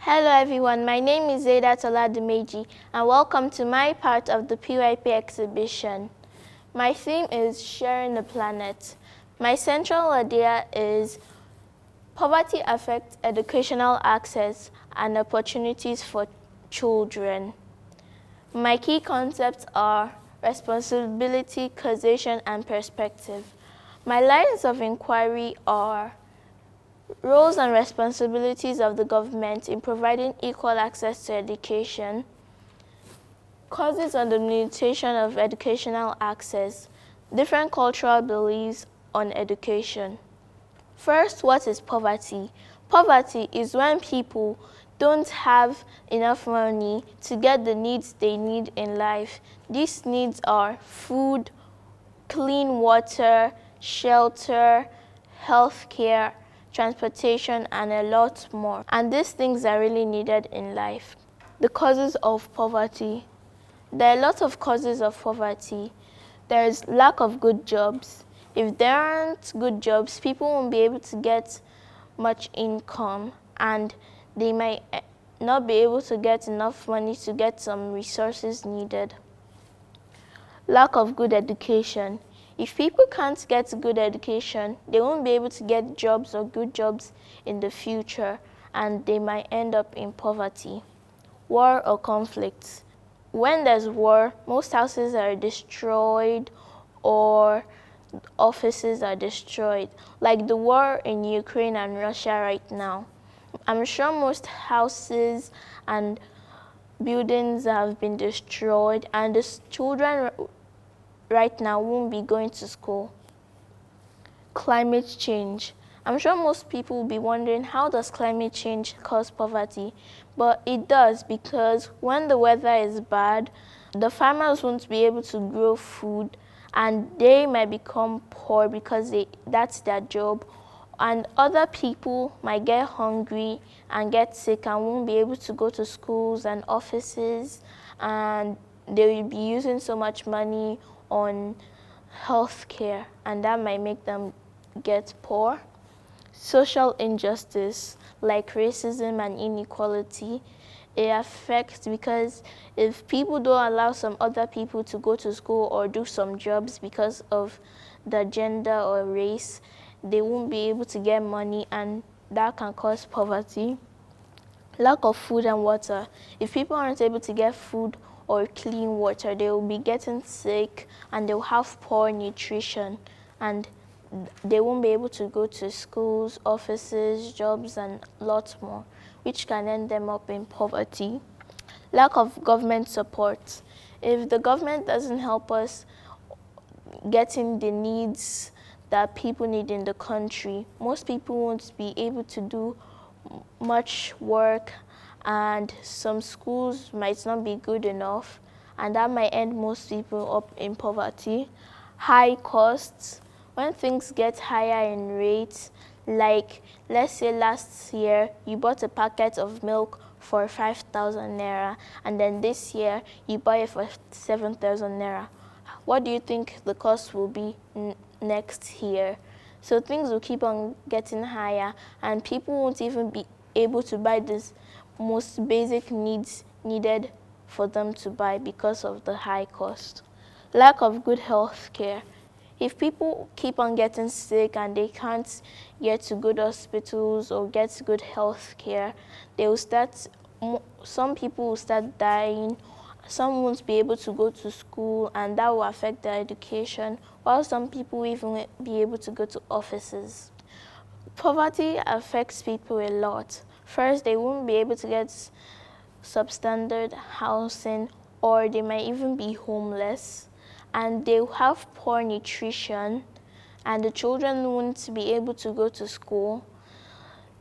Hello everyone, my name is Zaidat and welcome to my part of the PYP Exhibition. My theme is Sharing the Planet. My central idea is poverty affects educational access and opportunities for children. My key concepts are responsibility, causation, and perspective. My lines of inquiry are roles and responsibilities of the government in providing equal access to education, causes and the limitation of educational access, different cultural beliefs on education. First, what is poverty? Poverty is when people don't have enough money to get the needs they need in life. These needs are food, clean water, shelter, healthcare, transportation, and a lot more. And these things are really needed in life. The causes of poverty. There are a lot of causes of poverty. There is lack of good jobs. If there aren't good jobs, people won't be able to get much income and they might not be able to get enough money to get some resources needed. Lack of good education. If people can't get good education, they won't be able to get jobs or good jobs in the future, and they might end up in poverty. War or conflicts. When there's war, most houses are destroyed or offices are destroyed, like the war in Ukraine and Russia right now. I'm sure most houses and buildings have been destroyed, and the children right now won't be going to school. Climate change. I'm sure most people will be wondering, how does climate change cause poverty? But it does, because when the weather is bad, the farmers won't be able to grow food and they might become poor because that's their job. And other people might get hungry and get sick and won't be able to go to schools and offices, and they will be using so much money on healthcare, and that might make them get poor. Social injustice, like racism and inequality, it affects because if people don't allow some other people to go to school or do some jobs because of the gender or race, they won't be able to get money, and that can cause poverty. Lack of food and water. If people aren't able to get food or clean water, they will be getting sick and they'll have poor nutrition, and they won't be able to go to schools, offices, jobs, and lots more, which can end them up in poverty. Lack of government support. If the government doesn't help us getting the needs that people need in the country, most people won't be able to do much work, and some schools might not be good enough, and that might end most people up in poverty. High costs. When things get higher in rates, like let's say last year you bought a packet of milk for 5,000 naira, and then this year you buy it for 7,000 naira. What do you think the cost will be next year? So things will keep on getting higher, and people won't even be able to buy this most basic needs needed for them to buy because of the high cost. Lack of good health care. If people keep on getting sick and they can't get to good hospitals or get good health care, some people will start dying, some won't be able to go to school, and that will affect their education, while some people will even be able to go to offices. Poverty affects people a lot. First, they won't be able to get substandard housing, or they might even be homeless, and they'll have poor nutrition, and the children won't be able to go to school.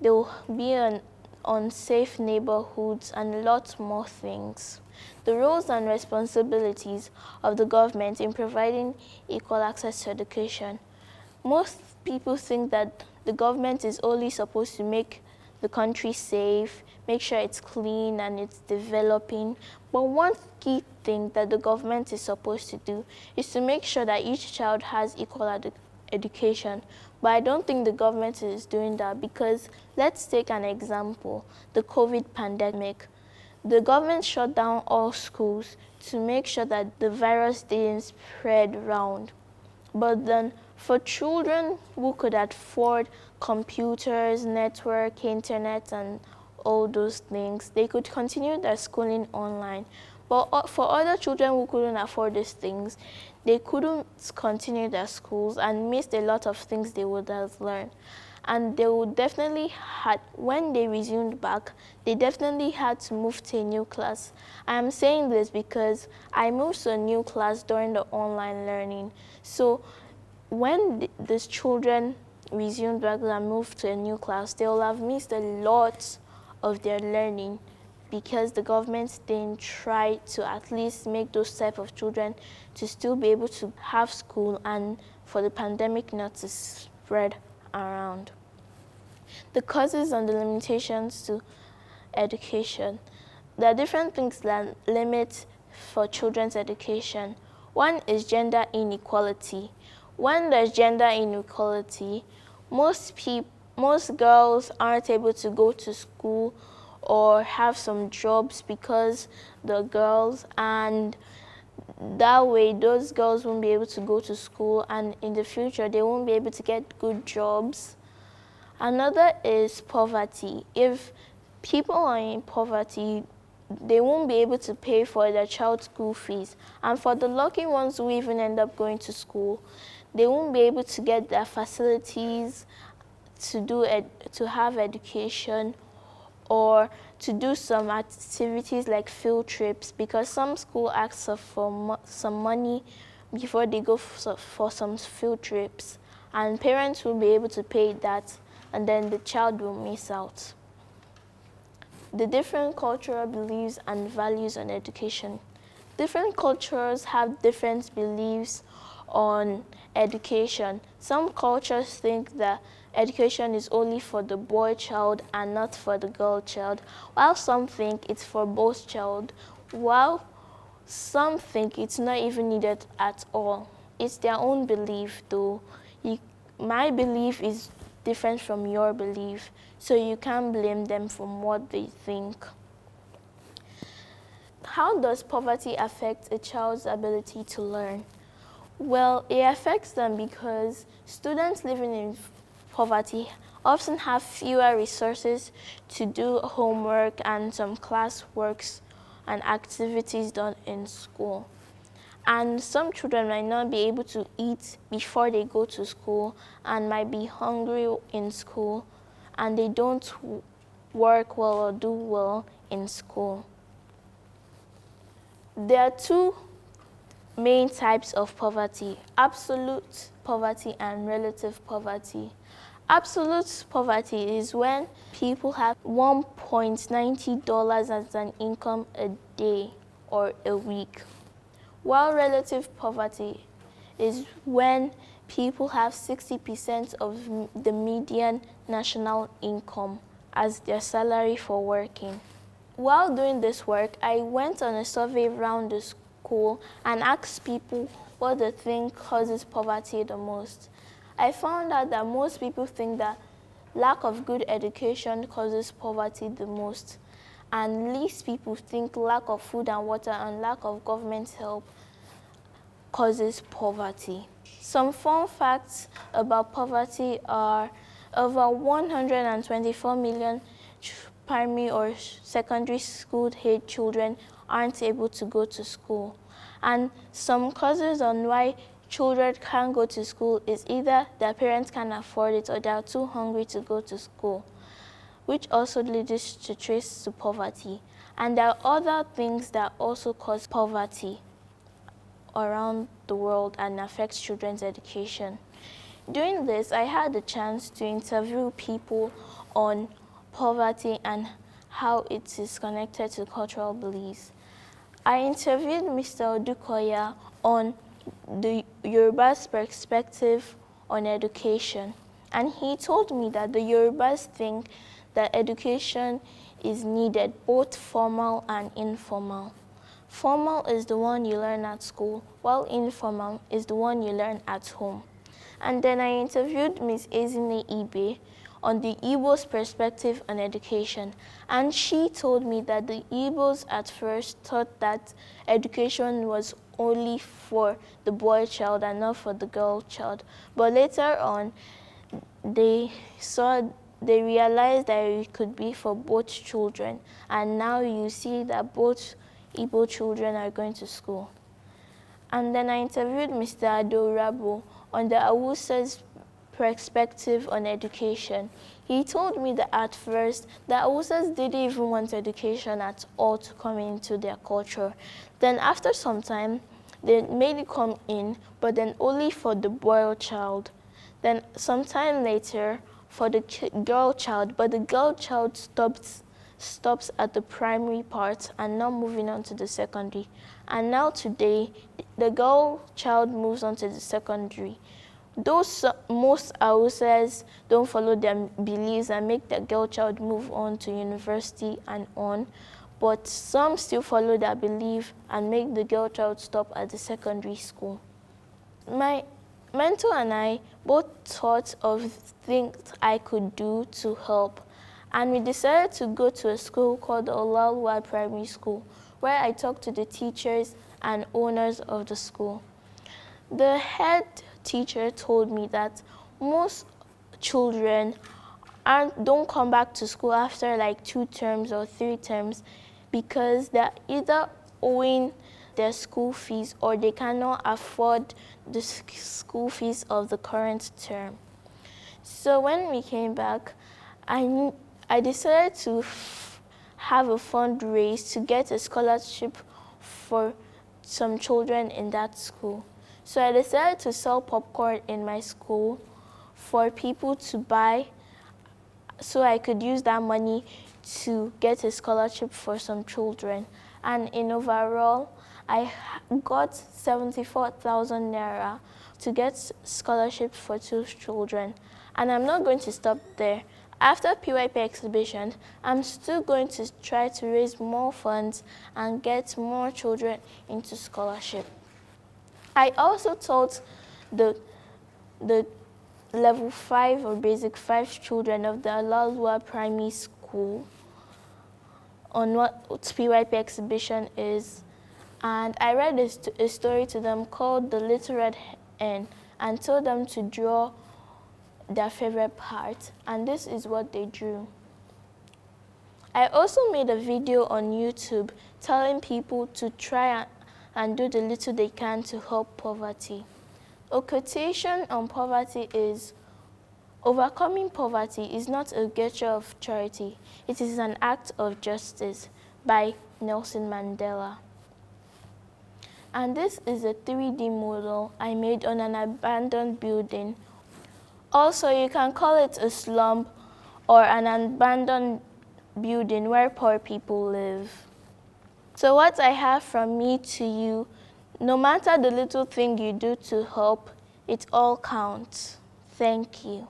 They'll be in unsafe neighborhoods and lots more things. The roles and responsibilities of the government in providing equal access to education. Most people think that the government is only supposed to make the country safe, make sure it's clean and it's developing. But one key thing that the government is supposed to do is to make sure that each child has equal education. But I don't think the government is doing that because let's take an example, the COVID pandemic. The government shut down all schools to make sure that the virus didn't spread around. But then for children who could afford computers, network, internet, and all those things, they could continue their schooling online. But for other children who couldn't afford these things, they couldn't continue their schools and missed a lot of things they would have learned. And they would definitely had, when they resumed back, they definitely had to move to a new class. I am saying this because I moved to a new class during the online learning. So when these children resumed back and moved to a new class, they will have missed a lot of their learning because the government didn't try to at least make those type of children to still be able to have school and for the pandemic not to spread around. The causes and the limitations to education. There are different things that limit for children's education. One is gender inequality. When there's gender inequality, most girls aren't able to go to school or have some jobs because the girls, and that way those girls won't be able to go to school, and in the future they won't be able to get good jobs. Another is poverty. If people are in poverty, they won't be able to pay for their child's school fees. And for the lucky ones who even end up going to school, they won't be able to get their facilities to have education or to do some activities like field trips, because some school asks for some money before they go for some field trips, and parents will be able to pay that, and then the child will miss out. The different cultural beliefs and values on education. Different cultures have different beliefs on education. Some cultures think that education is only for the boy child and not for the girl child, while some think it's for both child, while some think it's not even needed at all. It's their own belief though. My belief is different from your belief, so you can't blame them from what they think. How does poverty affect a child's ability to learn? Well, it affects them because students living in poverty often have fewer resources to do homework and some class works and activities done in school. And some children might not be able to eat before they go to school and might be hungry in school, and they don't work well or do well in school. There are two main types of poverty: absolute poverty and relative poverty. Absolute poverty is when people have $1.90 as an income a day or a week, while relative poverty is when people have 60% of the median national income as their salary for working. While doing this work, I went on a survey around the school and asked people what they think causes poverty the most. I found out that most people think that lack of good education causes poverty the most, and least people think lack of food and water and lack of government help causes poverty. Some fun facts about poverty are over 124 million primary or secondary school-age children aren't able to go to school. And some causes on why children can't go to school is either their parents can't afford it or they are too hungry to go to school, which also leads to trace to poverty. And there are other things that also cause poverty around the world and affects children's education. Doing this, I had the chance to interview people on poverty and how it is connected to cultural beliefs. I interviewed Mr. Odukoya on the Yoruba's perspective on education, and he told me that the Yorubas think that education is needed, both formal and informal. Formal is the one you learn at school, while informal is the one you learn at home. And then I interviewed Ms. Ezine Ibe on the Igbo's perspective on education. And she told me that the Igbos at first thought that education was only for the boy child and not for the girl child. But later on, they realized that it could be for both children. And now you see that both Igbo children are going to school. And then I interviewed Mr. Adorabo on the Awusa's perspective on education. He told me that at first, the Awusas didn't even want education at all to come into their culture. Then after some time, they made it come in, but then only for the boy child. Then sometime later, for the girl child, but the girl child stops at the primary part and not moving on to the secondary. And now today, the girl child moves on to the secondary. Those most Hausas don't follow their beliefs and make the girl child move on to university and on, but some still follow their belief and make the girl child stop at the secondary school. My mentor and I both thought of things I could do to help, and we decided to go to a school called Olalwa Primary School, where I talked to the teachers and owners of the school. The head teacher told me that most children don't come back to school after like 2 terms or 3 terms because they're either owing their school fees or they cannot afford the school fees of the current term. So when we came back, I decided to have a fundraise to get a scholarship for some children in that school. So I decided to sell popcorn in my school for people to buy so I could use that money to get a scholarship for some children. And in overall, I got 74,000 naira to get scholarships for 2 children. And I'm not going to stop there. After PYP Exhibition, I'm still going to try to raise more funds and get more children into scholarship. I also taught the level 5 or basic 5 children of the Alalwa Primary School on what PYP Exhibition is. And I read a story to them called The Little Red Hen and told them to draw their favorite part. And this is what they drew. I also made a video on YouTube telling people to try and do the little they can to help poverty. A quotation on poverty is, "Overcoming poverty is not a gesture of charity, it is an act of justice," by Nelson Mandela. And this is a 3D model I made on an abandoned building. Also, you can call it a slum or an abandoned building where poor people live. So what I have from me to you, no matter the little thing you do to help, it all counts. Thank you.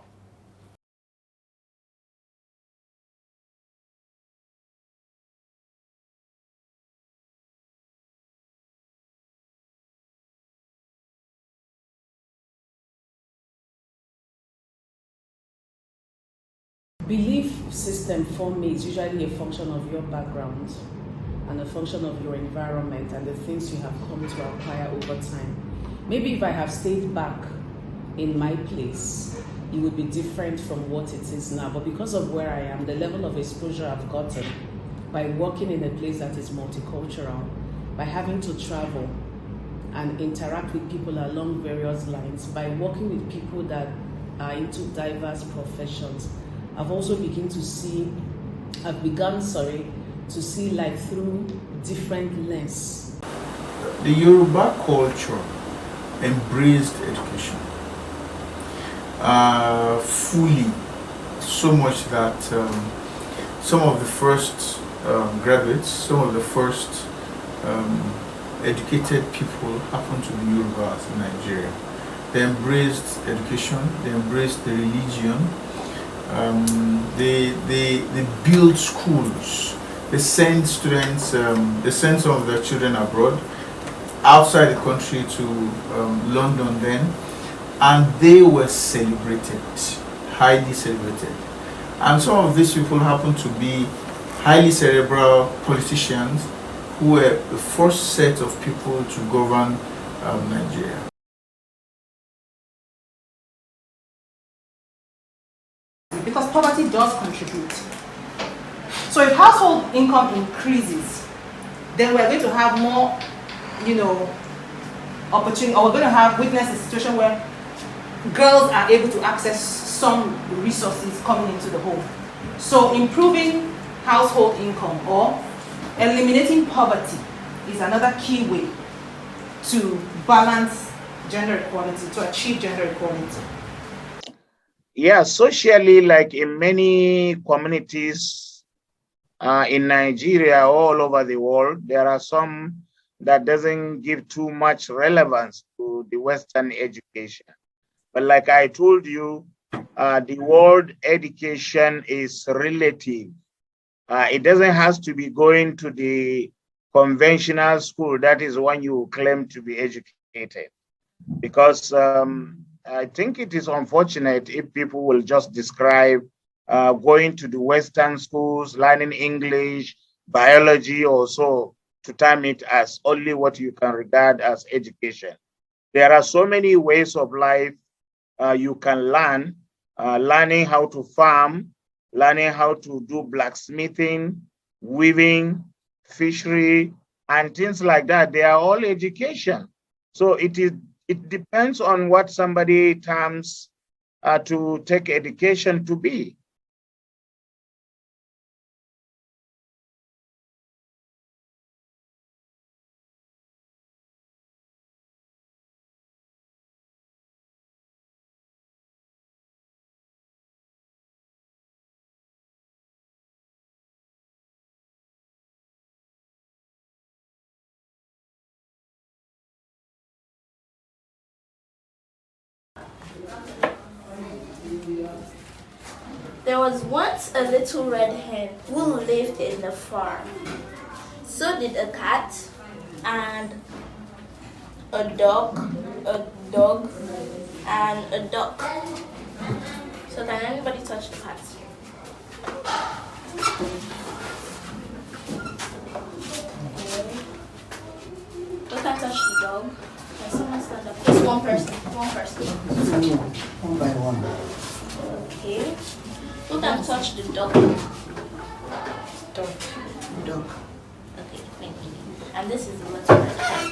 Belief system for me is usually a function of your background and a function of your environment and the things you have come to acquire over time. Maybe if I have stayed back in my place, it would be different from what it is now. But because of where I am, the level of exposure I've gotten by working in a place that is multicultural, by having to travel and interact with people along various lines, by working with people that are into diverse professions, I've also begun to see life through different lenses. The Yoruba culture embraced education fully, so much that some of the first graduates, some of the first educated people happen to be Yorubas in Nigeria. They embraced education, they embraced the religion, they build schools, they send students, they send some of their children abroad, outside the country to London then, and they were celebrated, highly celebrated. And some of these people happen to be highly cerebral politicians who were the first set of people to govern Nigeria. Because poverty does contribute. So if household income increases, then we're going to have more, opportunity, or we're going to witness a situation where girls are able to access some resources coming into the home. So improving household income or eliminating poverty is another key way to balance gender equality, to achieve gender equality. Yeah, socially, like in many communities in Nigeria, all over the world, there are some that doesn't give too much relevance to the Western education. But like I told you, the word education is relative. It doesn't have to be going to the conventional school. That is when you claim to be educated. Because I think it is unfortunate if people will just describe going to the Western schools, learning English, biology, or so, to term it as only what you can regard as education. There are so many ways of life you can learn, learning how to farm, learning how to do blacksmithing, weaving, fishery, and things like that. They are all education. So it depends on what somebody terms to take education to be. There was once a little red hen who lived in the farm. So did a cat and a dog, and a duck. So can anybody touch the cat? Who can touch the dog? Can someone stand up? Just one person. One by one. Okay. Who can touch the dog? Dog. Okay, thank you. And this is the little red hen.